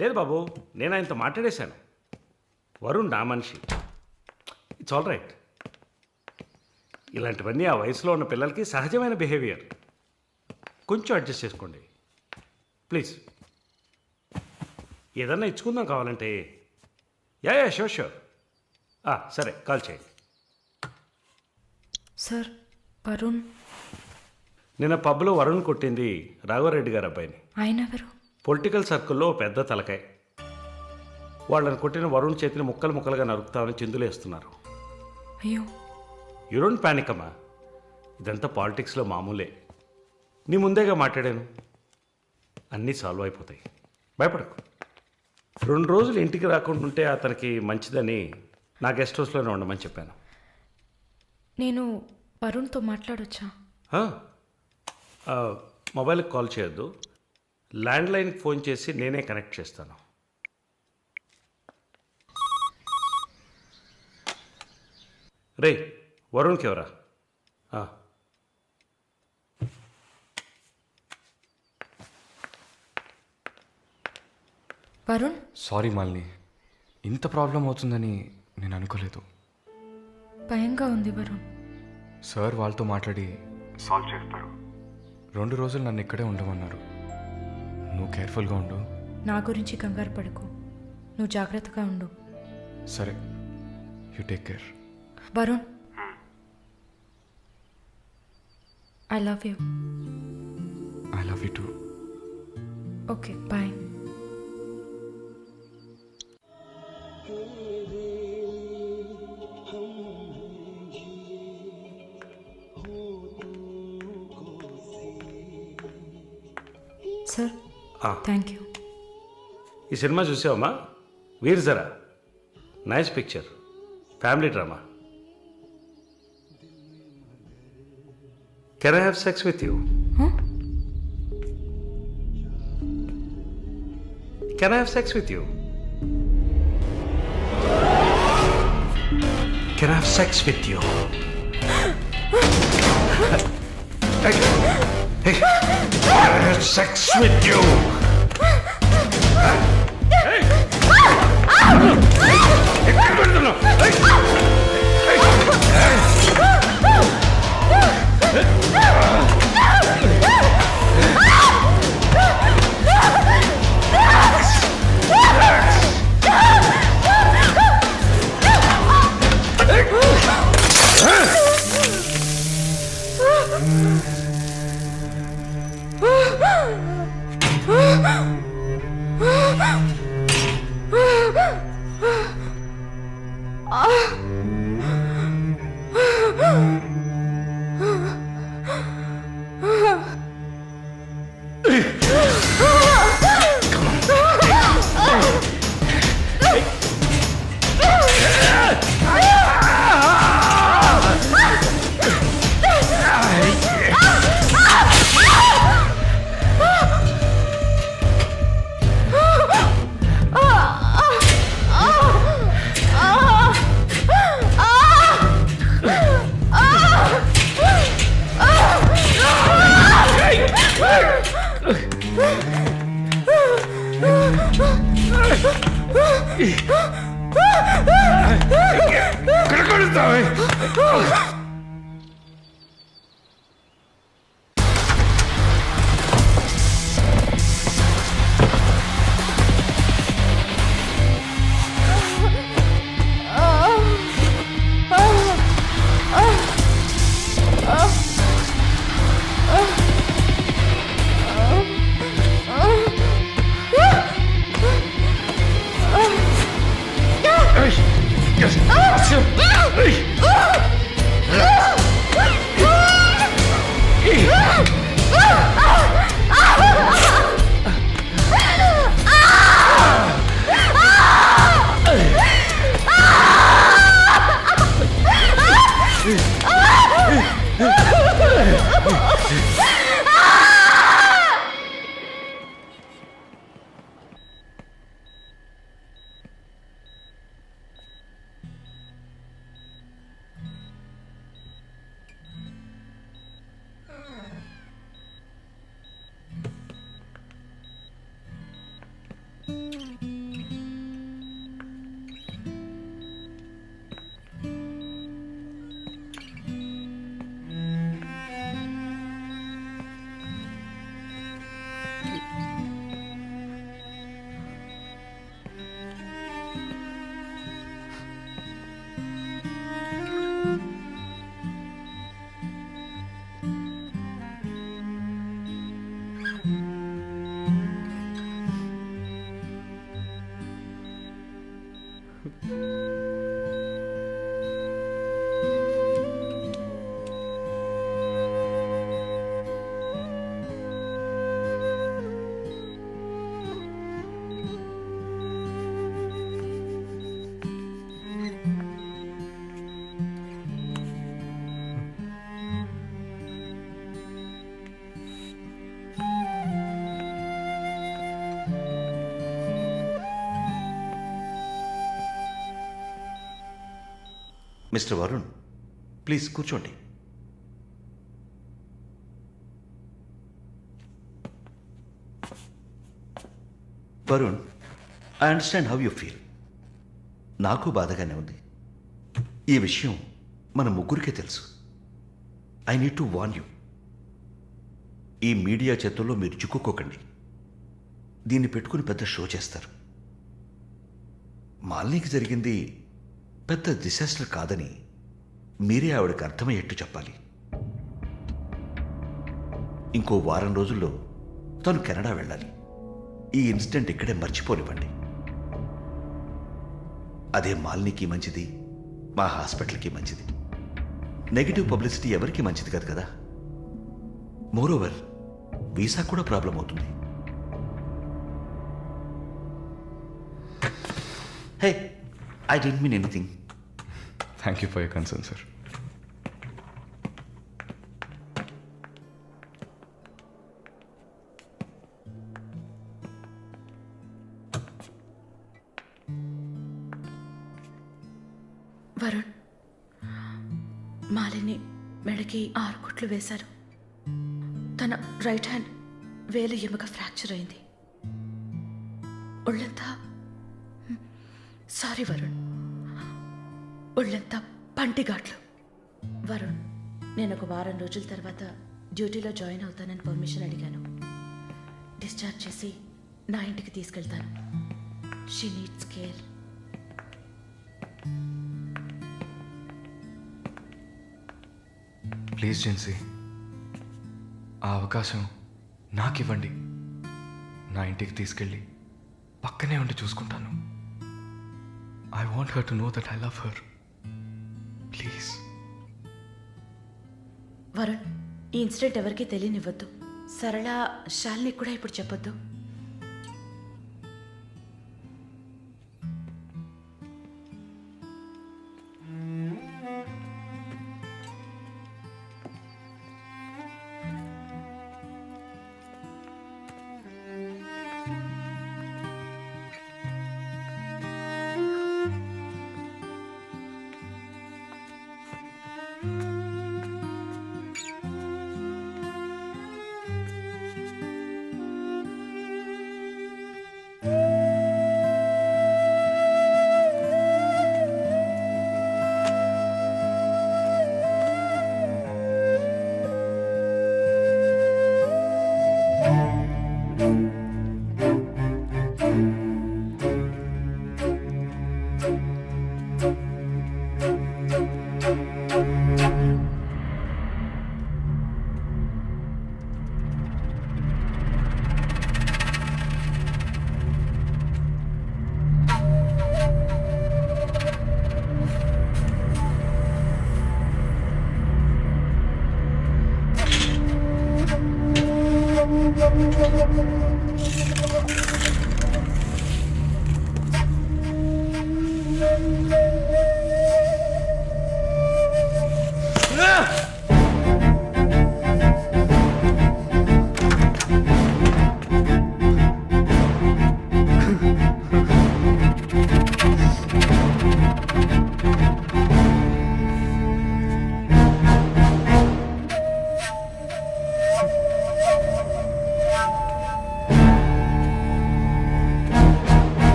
లేదు బాబు, నేను ఆయనతో మాట్లాడేశాను. వరుణ్ నా మనిషి. It's all right. ఇలాంటివన్నీ ఆ వయసులో ఉన్న పిల్లలకి సహజమైన బిహేవియర్. కొంచెం అడ్జస్ట్ చేసుకోండి ప్లీజ్. ఏదన్నా ఇచ్చుకుందాం కావాలంటే. Yeah sure sure. సరే, కాల్ చేయండి. సార్, వరుణ్. నిన్న పబ్లో వరుణ్ కొట్టింది రాఘవరెడ్డి గారి అబ్బాయిని. ఆయన ఎవరు? పొలిటికల్ సర్కిల్లో పెద్ద తలకాయ. వాళ్ళని కొట్టిన వరుణ్ చేతిని ముక్కలు ముక్కలుగా నరుకుతామని చిందులేస్తున్నారు. అయ్యో. యూ డోంట్ ప్యానిక్ అమ్మా. ఇదంతా పాలిటిక్స్లో మామూలే. నీ ముందేగా మాట్లాడాను. అన్నీ సాల్వ్ అయిపోతాయి, భయపడకు. 2 రోజులు ఇంటికి రాకుండా ఉంటే అతనికి మంచిదని నా గెస్ట్ హౌస్లోనే ఉండమని చెప్పాను. నేను వరుణ్తో మాట్లాడొచ్చా? మొబైల్కి కాల్ చేయొద్దు. ల్యాండ్లైన్కి ఫోన్ చేసి నేనే కనెక్ట్ చేస్తాను. రే, వరుణ్కి ఎవరా? వరుణ్. సారీ మాలిని, ఇంత ప్రాబ్లం అవుతుందని నేను అనుకోలేదు. భయంగా ఉంది వరుణ్. సార్ వాళ్ళతో మాట్లాడి సాల్వ్ చేస్తారు. 2 రోజులు నన్ను ఇక్కడే ఉండమన్నారు. నువ్వు కేర్ఫుల్గా ఉండు. నా గురించి కంగారు పడకు, నువ్వు జాగ్రత్తగా ఉండు. సరే, you take care. Varun, I love you. I love you too. Okay, bye. Sir, thank you. ఈ సినిమా చూసావమ్మా? Veer Zaara. Nice picture, family drama. Can I have sex with you? Can I have sex with you? Can I have sex with you? Hey, can I have sex with you? Hey! Mister Varun, please కూర్చోండి. Varun, I understand how you feel. నాకు బాధగానే ఉంది. ఈ విషయం మన ముగ్గురికే తెలుసు. I need to warn you. ఈ మీడియా చేతుల్లో మీరు చిక్కుకోకండి. దీన్ని పెట్టుకుని పెద్ద షో చేస్తారు. మాలినికి జరిగింది పెద్ద డిసాస్టర్ కాదని మీరే ఆవిడకి అర్థమయ్యేట్టు చెప్పాలి. ఇంకో వారం రోజుల్లో తను కెనడా వెళ్ళాలి. ఈ ఇన్సిడెంట్ ఇక్కడే మర్చిపోనివ్వండి. అదే మాలినికి మంచిది, మా హాస్పిటల్కి మంచిది. నెగిటివ్ పబ్లిసిటీ ఎవరికి మంచిది కాదు కదా. మోరోవర్ వీసా కూడా ప్రాబ్లం అవుతుంది. Hey, I don't mean anything. Thank you for your concern sir. Varun, Malini మెడకి 6 కుట్లు వేశారు. తన రైట్ హ్యాండ్ వేలు ఎముక ఫ్రాక్చర్ అయింది. ఒళ్ళంతా సారీ వరుణ్, ఒళ్ళంతా పంటిఘాట్లు. వరుణ్, నేను ఒక వారం రోజుల తర్వాత డ్యూటీలో జాయిన్ అవుతానని పర్మిషన్ అడిగాను. డిశ్చార్జ్ చేసి నా ఇంటికి తీసుకెళ్తాను. She needs care. Please Jincy, ఆ అవకాశం నాకు ఇవ్వండి. నా ఇంటికి తీసుకెళ్ళి పక్కనే ఉండి చూసుకుంటాను. I want her to know that I love her. Please. Varun, ఈ ఇన్సిడెంట్ ఎవరికీ తెలియనివ్వద్దు. సరళ, శాలిని కూడా ఇప్పుడు చెప్పొద్దు.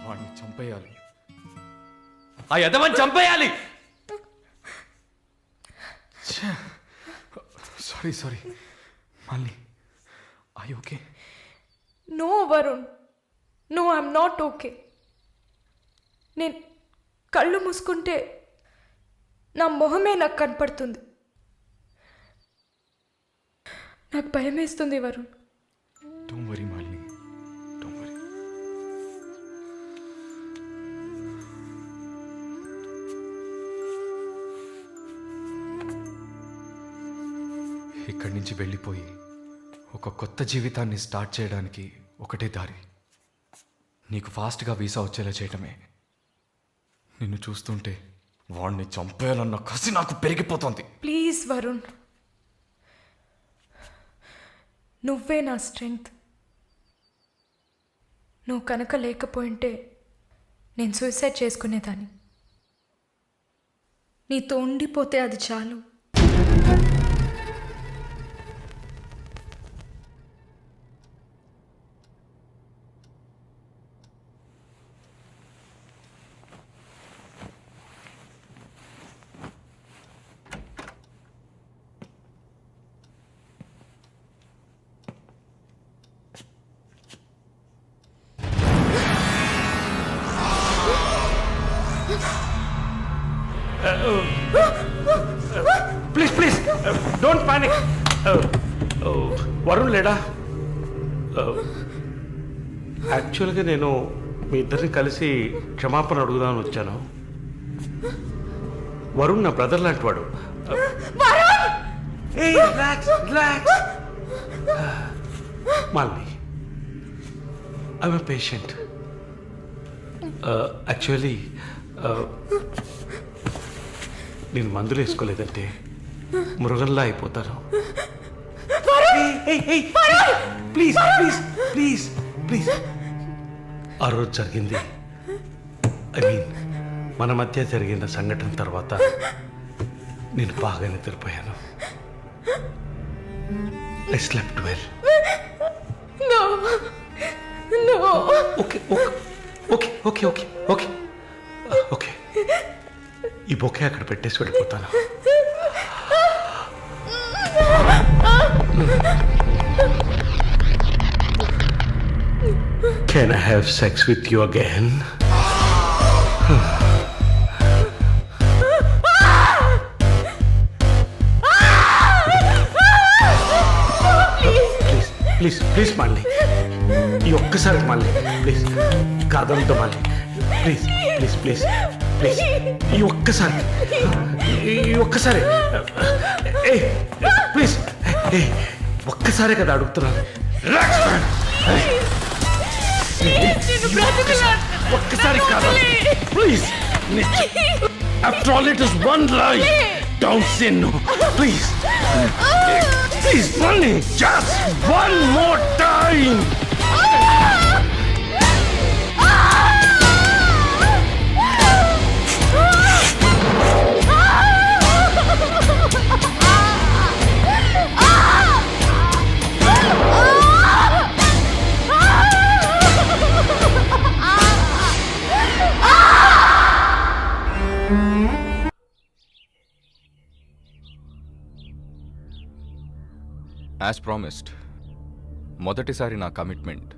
వాడిని చంపేయాలి, ఆ యదవని చంపేయాలి. సారీ మళ్ళీ I okay? No Varun, no I'm not okay. నేను కళ్ళు మూసుకుంటే నా మొహమే నాకు కనపడుతుంది. నాకు భయం వేస్తుంది Varun. Don't worry Malini, don't worry. ఇక్కడి నుంచి వెళ్ళిపోయి ఒక కొత్త జీవితాన్ని స్టార్ట్ చేయడానికి ఒకటే దారి, నీకు ఫాస్ట్గా వీసా వచ్చేలా చేయటమే. నిన్ను చూస్తుంటే వాడిని చంపేయాలన్న కసి నాకు పెరిగిపోతుంది. ప్లీజ్ వరుణ్, నువ్వే నా స్ట్రెంగ్త్. నువ్వు కనుక లేకపోయింటే నేను సూసైడ్ చేసుకునేదాన్ని. నీతో ఉండిపోతే అది చాలు. Please don't panic. వరుణ్ లేడా? యాక్చువల్గా నేను మీ ఇద్దరిని కలిసి క్షమాపణ అడుగుదామని వచ్చాను. వరుణ్ నా బ్రదర్ లాంటి వాడు. Malini, I'm a patient. Actually నేను మందులు వేసుకోలేదంటే మృగంలా అయిపోతాను. Please please please please. ఆ రోజు జరిగింది, ఐ మీన్ మన మధ్య జరిగిన సంఘటన తర్వాత నేను బాగా నిద్రపోయాను. I slept well. Okay okay okay okay okay okay. ఈ బొకే అక్కడ పెట్టేసి వెళ్ళిపోతాను. Can I have sex with you again? Please మళ్ళీ ఈ ఒక్కసారి మళ్ళీ ప్లీజ్ కాదంతో మళ్ళీ ప్లీజ్ ప్లీజ్ ప్లీజ్ ప్లీజ్ ఈ ఒక్కసారి ఏ ప్లీజ్ ఏ ఒక్కసారే కదా అడుగుతున్నాను. ఒక్కసారి కాదు please. After all it is one life. Don't say no please. Please మళ్ళీ just one more time. As promised, మొదటిసారి నా కమిట్మెంట్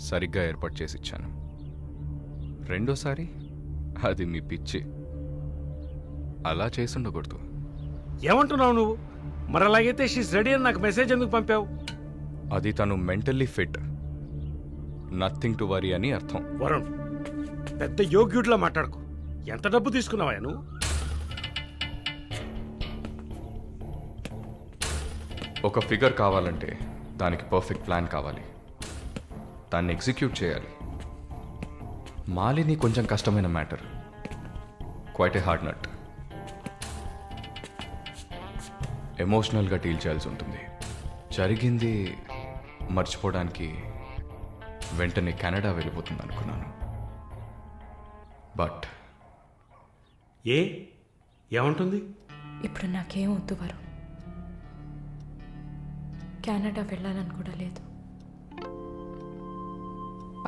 సరిగ్గా ఏర్పాటు చేసి ఇచ్చాను. రెండోసారి అది మీ పిచ్చి. అలా చేసుండకూడదు. ఏమంటున్నావు నువ్వు? మరి అలాగైతే షీస్ రెడీ అని నాకు మెసేజ్ ఎందుకు పంపావు? అది తను mentally fit, nothing to worry అని అర్థం. వరుణ్, పెద్ద యోగ్యుడిలా మాట్లాడుకో. ఎంత డబ్బు తీసుకున్నావా నువ్వు? ఒక ఫిగర్ కావాలంటే దానికి పర్ఫెక్ట్ ప్లాన్ కావాలి, దాన్ని ఎగ్జిక్యూట్ చేయాలి. మాలిని కొంచెం కష్టమైన matter, quite a hard nut. ఎమోషనల్గా డీల్ చేయాల్సి ఉంటుంది. జరిగింది మర్చిపోవడానికి వెంటనే కెనడా వెళ్ళిపోతుంది అనుకున్నాను. బట్ ఏమంటుంది? ఇప్పుడు నాకేం వద్దు వరుణ్. కెనడా వెళ్ళాలని కూడా లేదు.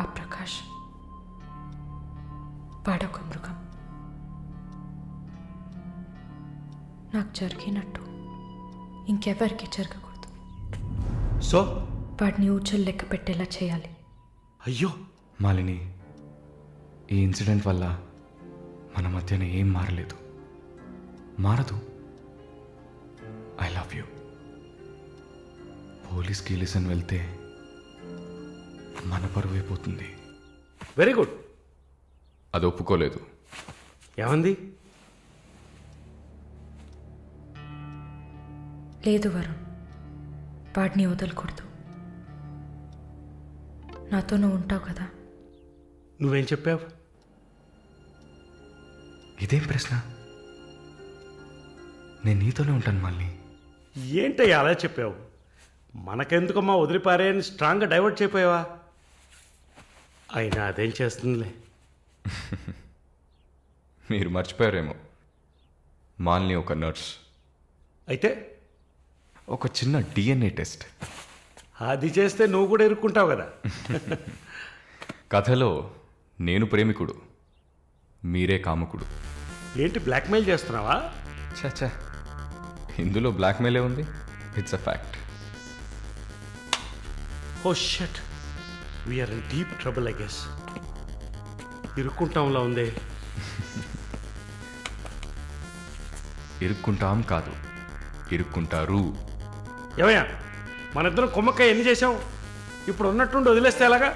ఆ ప్రకాష్ వాడొక మృగం. నాకు జరిగినట్టు ఇంకెవరికి జరగకూడదు. సో వాడిని ఊచలు లెక్క పెట్టేలా చేయాలి. అయ్యో, మాలిని, ఈ ఇన్సిడెంట్ వల్ల మన మధ్యన ఏం మారలేదు, మారదు. I love you. పోలీస్కి లిసన్ వెళ్తే మన పరువు అయిపోతుంది. Very good. అది ఒప్పుకోలేదు. ఏమంది? లేదు వరుణ్, వాడిని వదలకూడదు. నాతో నువ్వు ఉంటావు కదా. నువ్వేం చెప్పావు? ఇదేం ప్రశ్న? నేను నీతోనే ఉంటాను మాలిని. ఏంటయ్యా అలా చెప్పావు? మనకెందుకమ్మా వదిలిపారే అని స్ట్రాంగ్గా డైవర్ట్ చేయపోయావా? అయినా అదేం చేస్తుందిలే. మీరు మర్చిపోయారేమో, మాలిని ఒక నర్స్. అయితే ఒక చిన్న డిఎన్ఏ టెస్ట్. అది చేస్తే నువ్వు కూడా ఇరుక్కుంటావు కదా. కథలో నేను ప్రేమికుడు, మీరే కాముకుడు. ఏంటి బ్లాక్మెయిల్ చేస్తున్నావా? చచ్చా, ఇందులో బ్లాక్మెయిలే ఉంది. It's a fact. Oh shit, we're in deep trouble I guess. ఇరుక్కుంటాంలా ఉందే. ఇరుక్కుంటాం కాదు, ఇరుక్కుంటారు. ఏమయ్యా, మన ఇద్దరం కొమ్మక్కాయ ఎన్ని చేసాం? ఇప్పుడు ఉన్నట్టుండి వదిలేస్తే ఎలాగా?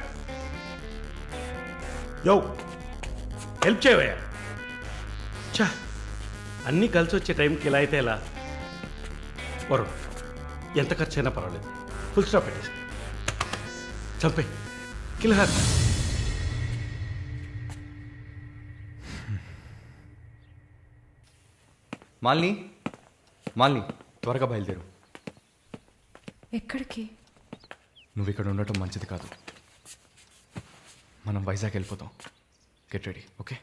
యో, హెల్ప్ చేయవయ్యా. చా, అన్నీ కలిసి వచ్చే టైంకి ఇలా అయితే ఎలా? వరుణ్, ఎంత ఖర్చు అయినా పర్వాలేదు, ఫుల్ స్టాప్ పెట్టేసి చంపే కిల్హార్. మాలిని, మాలిని, త్వరగా బయలుదేరు. ఎక్కడికి? నువ్వు ఇక్కడ ఉండటం మంచిది కాదు. మనం వైజాగ్ వెళ్ళిపోతాం. Get ready, okay?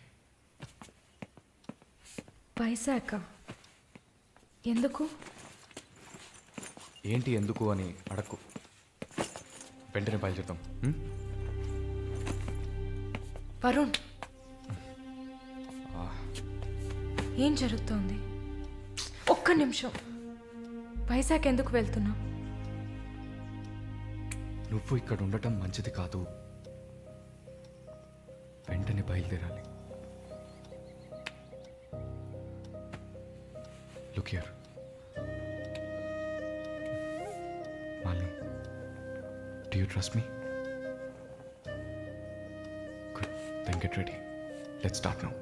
వైజాగ్? ఎందుకు? ఏంటి ఎందుకు అని అడక్కు, వెంటనే బయలుదేరుతాం. వరుణ్, ఏం జరుగుతోంది? ఒక్క నిమిషం. వైజాగ్ ఎందుకు వెళ్తున్నావు? నువ్వు ఇక్కడ ఉండటం మంచిది కాదు, వెంటనే బయలుదేరాలి. Look here Malini, do you trust me? Good, then get ready. Let's start now.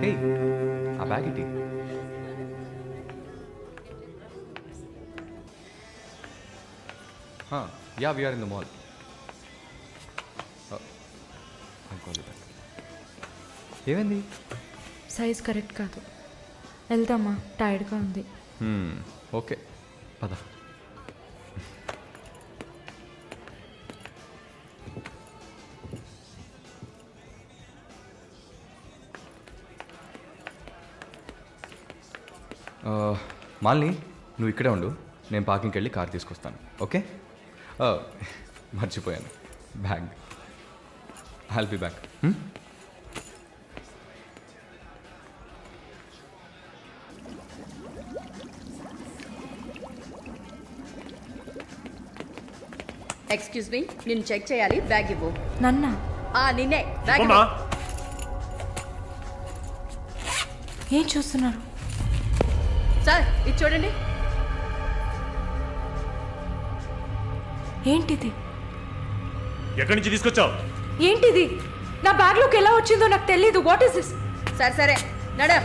Hey, ఆ బ్యాగ్ ఇటీ. Yeah, we are in the mall. I'll call you back. ఏమైంది? సైజ్ కరెక్ట్ కాదు. వెళ్దామా? టైర్డ్గా ఉంది. ఓకే, పద. మాలిని, నువ్వు ఇక్కడే ఉండు, నేను పార్కింగ్కి వెళ్ళి కార్ తీసుకొస్తాను, ఓకే? మర్చిపోయాను, bag. I'll be back. Excuse me, నేను చెక్ చేయాలి. బ్యాగ్ ఇవ్వు. నన్నా నిన్నే బ్యాగ్ ఇవ్వు. ఏం చూస్తున్నారు? సార్ ఇది చూడండి. ఏంటిది? ఎక్కడి నుంచి తీసుకొచ్చావు? ఏంటిది? నా బ్యాగ్లోకి ఎలా వచ్చిందో నాకు తెలీదు. What is this? సరే సరే నడు.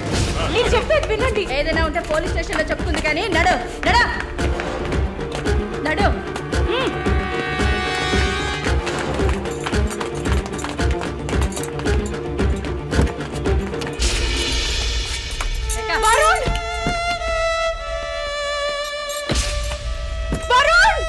నేను చెప్పేది వినండి. ఏదైనా ఉంటే పోలీస్ స్టేషన్లో చెప్పుకుంది కానీ నడు నడు నడు. వరుణ్! వరుణ్!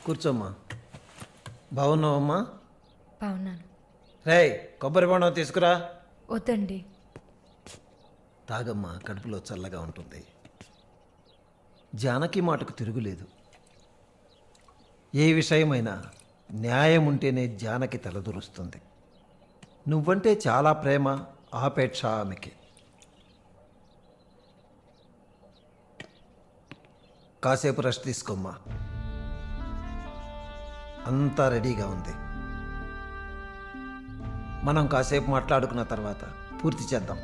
కూర్చోమ్మా. బాగున్నావమ్మా? బాగున్నాను. రేయ్, కొబ్బరి బొండం తీసుకురా. వద్దండి. తాగమ్మా, కడుపులో చల్లగా ఉంటుంది. జానకి మాటకు తిరుగులేదు. ఏ విషయమైనా న్యాయం ఉంటేనే జానకి తలదూరుస్తుంది. నువ్వంటే చాలా ప్రేమ, ఆపేక్ష ఆమెకి. కాసేపు రెస్ట్ తీసుకోమ్మా. అంతా రెడీగా ఉంది. మనం కాసేపు మాట్లాడుకున్న తర్వాత పూర్తి చేద్దాం.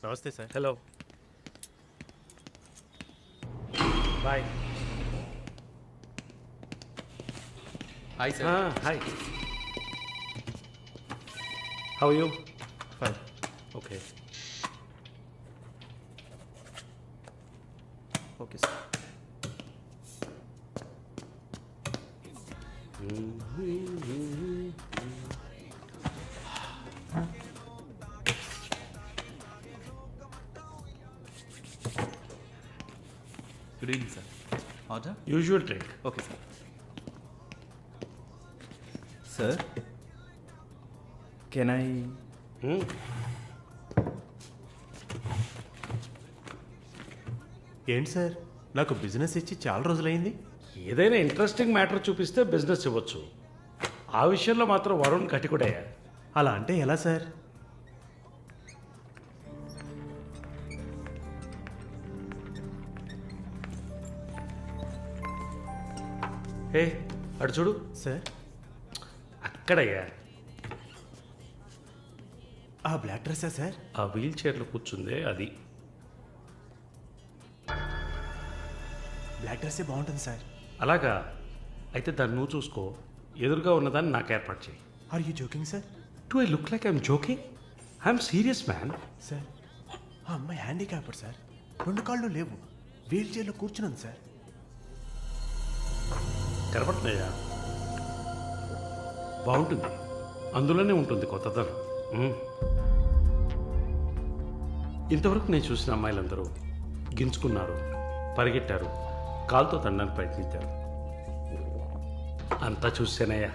నమస్తే sir. Hello, boy. Hi sir. Hi, how you? Fine. Okay. Okay sir. Good evening sir. Order? Usual drink. Okay sir. Sir can I? ఏంటి సార్, నాకు బిజినెస్ ఇచ్చి చాలా రోజులైంది. ఏదైనా ఇంట్రెస్టింగ్ మ్యాటర్ చూపిస్తే బిజినెస్ ఇవ్వచ్చు. ఆ విషయంలో మాత్రం వరుణ్ కటికుడయ్యా. అలా అంటే ఎలా సార్? హే, అటు చూడు. సార్ అక్కడయ్యా, ఆ బ్లాక్ డ్రెస్సా సార్? ఆ వీల్ చైర్లో కూర్చుందే అది. బ్లాక్ డ్రెస్సే బాగుంటుంది సార్. అలాగా? అయితే దాన్ని నువ్వు చూసుకో. ఎదురుగా ఉన్నదాన్ని నాకు ఏర్పాటు చేయి. Are you joking sir? Do I look like I'm joking? I'm serious man. Sir ఆ అమ్మాయి హ్యాండిక్యాప్డ్ సార్. 2 కాళ్ళు లేవు, వీల్ చైర్లో కూర్చున్నాను సార్. కనపడుతున్నాయా? బాగుంటుంది, అందులోనే ఉంటుంది కొత్తదనం. ఇంతవరకు నేను చూసిన అమ్మాయిలందరూ గింజుకున్నారు, పరిగెట్టారు, కాలుతో తండడానికి ప్రయత్నించారు. అంతా చూసానయ్యా.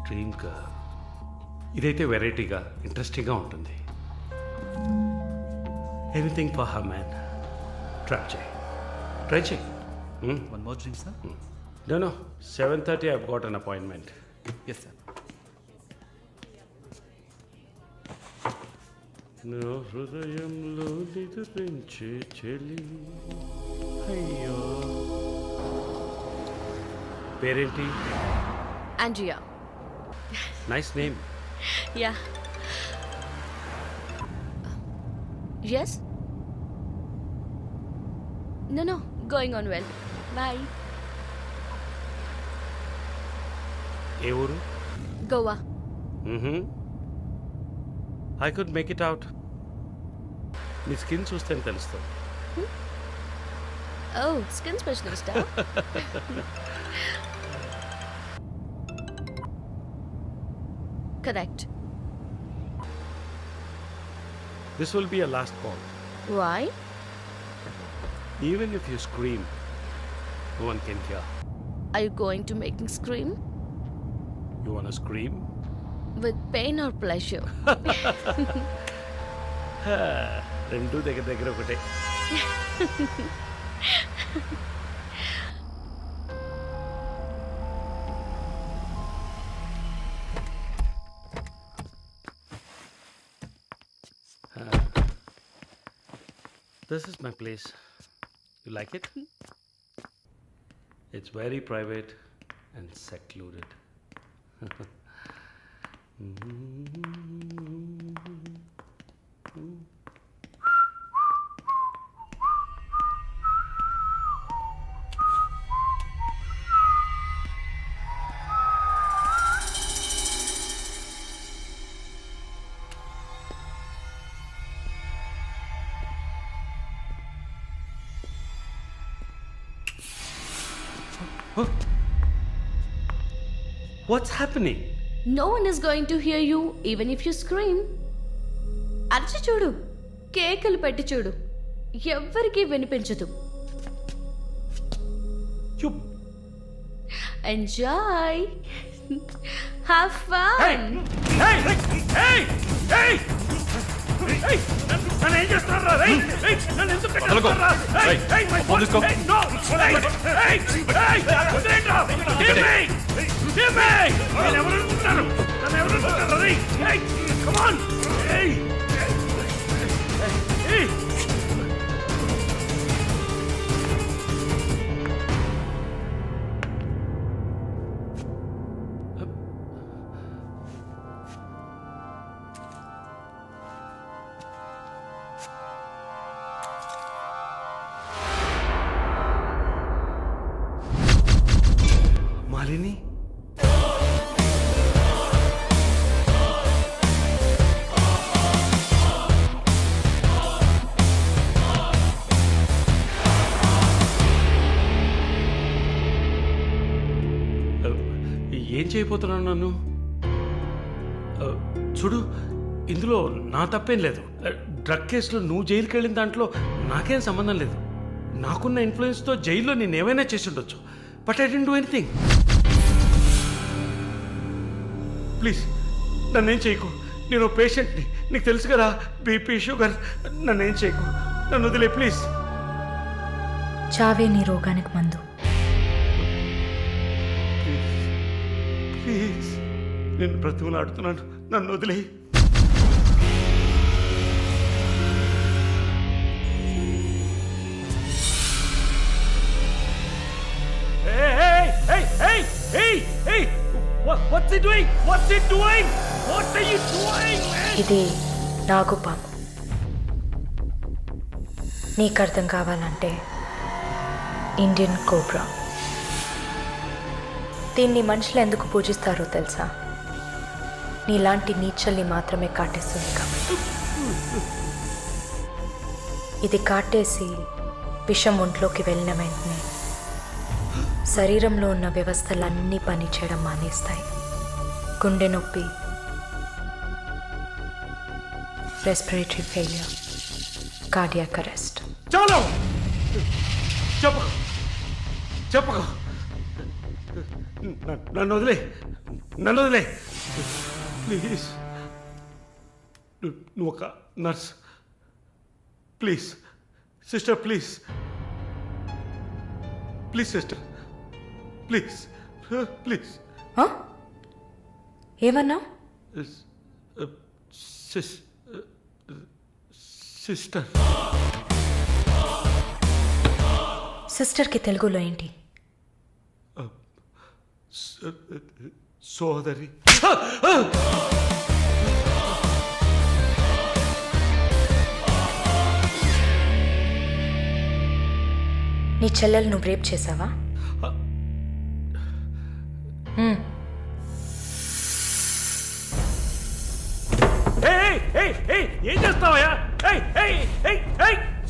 Dream girl. ఇదైతే వెరైటీగా ఇంట్రెస్టింగ్గా ఉంటుంది. Anything for her man. Try చేయి. One more drink, sir? No, 7:30 I've got an appointment. Yes, sir. నా హృదయంలో నిద్రించే చెలి. అయ్యో. పేరేంటి? Andrea. Nice name. Yeah. Yes? No, going on well. Bye. ఏ ఊరు? Goa. I could make it out. నీ skin చూస్తే తెలుస్తుంది. Oh, skin specialist, huh? Correct. This will be a last call. Why? Even if you scream, no one can hear. Are you going to make me scream? You wanna scream? With pain or pleasure? రెండు దగ్గర దగ్గర ఒకటే. This is my place. You like it? It's very private and secluded. What's happening? No one is going to hear you even if you scream. అరచి చూడు, కేకలు పెట్టి చూడు, ఎవ్వరికీ వినిపించదు. You. Enjoy. Have fun. Hey! Hey! Hey! Hey! Hey! నన్ను ఏం చేస్తున్నారా? Hey! Hey! నన్ను ఎందుకు కట్టేస్తున్నారా? Hey! Hey! My phone! Hey! No! Hey! Hey! Hey! వదిలేయండిరా! Give me! Give me! నేను ఎవరు అనుకుంటున్నారు? నన్ను ఎవరు అనుకుంటున్నారు? Hey! Come on! Hey! Hey! Malini. ఏం చేయబోతున్నాను నన్ను? చూడు, ఇందులో నా తప్పేం లేదు. డ్రగ్ కేసులో నువ్వు జైలుకి వెళ్ళిన దాంట్లో నాకేం సంబంధం లేదు. నాకున్న ఇన్ఫ్లుయెన్స్తో జైల్లో నేను ఏమైనా చేసి ఉండొచ్చు. But I don't do anything. Please నన్నేం చేయకు. నేను పేషెంట్ని, నీకు తెలుసు కదా, బీపీ, షుగర్. నన్నేం చేయకు, నన్ను వదిలే ప్లీజ్. చావే నీ రోగానికి మందు. ప్లీజ్ నేను బ్రతిమలాడుతున్నాను, నన్ను వదిలే. What's he doing? What's he doing? What are you doing, man? ఇది నాగు పాము. నీకు అర్థం కావాలంటే ఇండియన్ కోబ్రా. దీన్ని మనుషులు ఎందుకు పూజిస్తారో తెలుసా? నీలాంటి నీచల్ని మాత్రమే కాటేస్తుంది కాబట్టి. ఇది కాటేసి విషం ఒంట్లోకి వెళ్ళిన వెంటనే శరీరంలో ఉన్న వ్యవస్థలన్నీ పనిచేయడం మానేస్తాయి. గుండె నొప్పి, రెస్పిరేటరీ ఫెయిలియర్, కార్డియాక్ అరెస్ట్. చాలు చెప్పకు చెప్పకు నన్ను వదిలే ప్లీజ్. నువ్వు ఒక nurse, please sister, please sister, please. ఏమన్నావు? సిస్టర్. సిస్టర్కి తెలుగులో ఏంటి? సోదరి. నీ చెల్లెలు నువ్వు రేప్ చేసావా? ఏం చేస్తావయ్యా?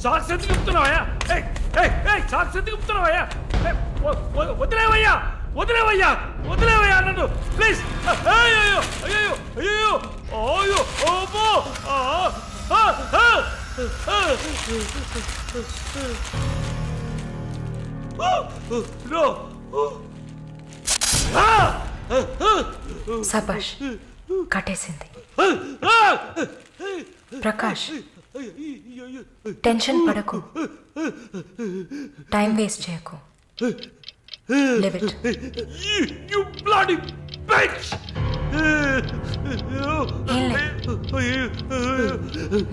సాక్స్ ఎందుకు చెప్తున్నావయ్యా? సాక్స్ ఎందుకు చెప్తున్నావయ్యా? వదిలేవయ్యా నన్ను ప్లీజ్. అయ్యో అయ్యో అయ్యో అయ్యో ఓపో. సబాష్, కట్టేసింది. ప్రకాష్, టెన్షన్ పడకు, టైం వేస్ట్ చేయకు. Live it. You bloody bitch!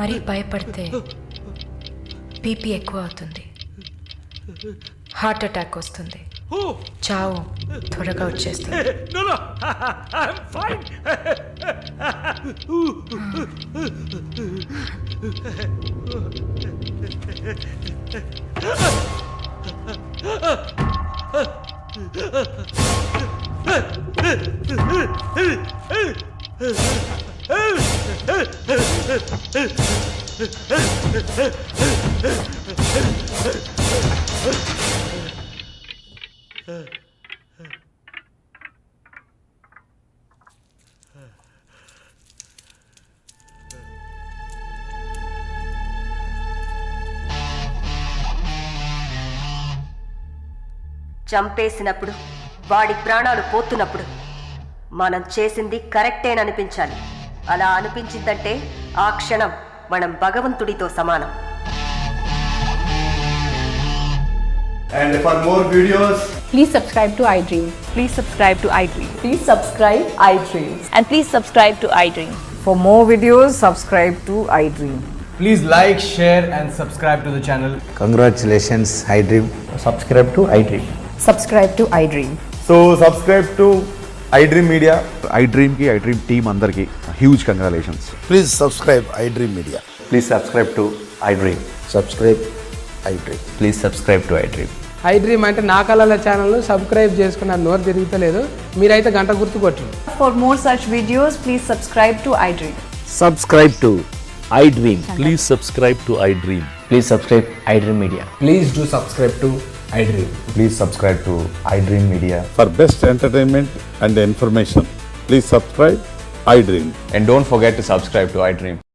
మరీ భయపడితే బీపీ ఎక్కువ అవుతుంది, హార్ట్ అటాక్ వస్తుంది, చావు త్వరగా వచ్చేస్తుంది. No, I'm fine. చంపేసినప్పుడు, వాడి ప్రాణాలు పోతున్నప్పుడు మనం చేసింది కరెక్టేననిపించాలి. అలా అనిపించిందంటే ఆ క్షణం మనం భగవంతుడితో సమానం. And for more videos, please subscribe to iDream. Please subscribe to iDream. Please subscribe iDream. And please subscribe to iDream. For more videos, subscribe to iDream. Please like, share and subscribe to the channel. congratulations, iDream. Subscribe to iDream. Subscribe to iDream. So subscribe to iDream Media. iDream ki iDream team andarki huge congratulations. Please subscribe iDream media. Please subscribe to iDream. Subscribe iDream. Please subscribe to iDream. iDream అంటే నా కళల ఛానల్ను subscribe చేసుకున్న నోరు తిరుగుతలేదు, మీరైతే గంట గుర్తు కొట్టండి. For more such videos, please subscribe to iDream. Subscribe to iDream. Please subscribe to iDream. Please subscribe iDream Media. Please do subscribe to iDream. Please subscribe to iDream Media. For best entertainment and information, please subscribe iDream. And don't forget to subscribe to iDream.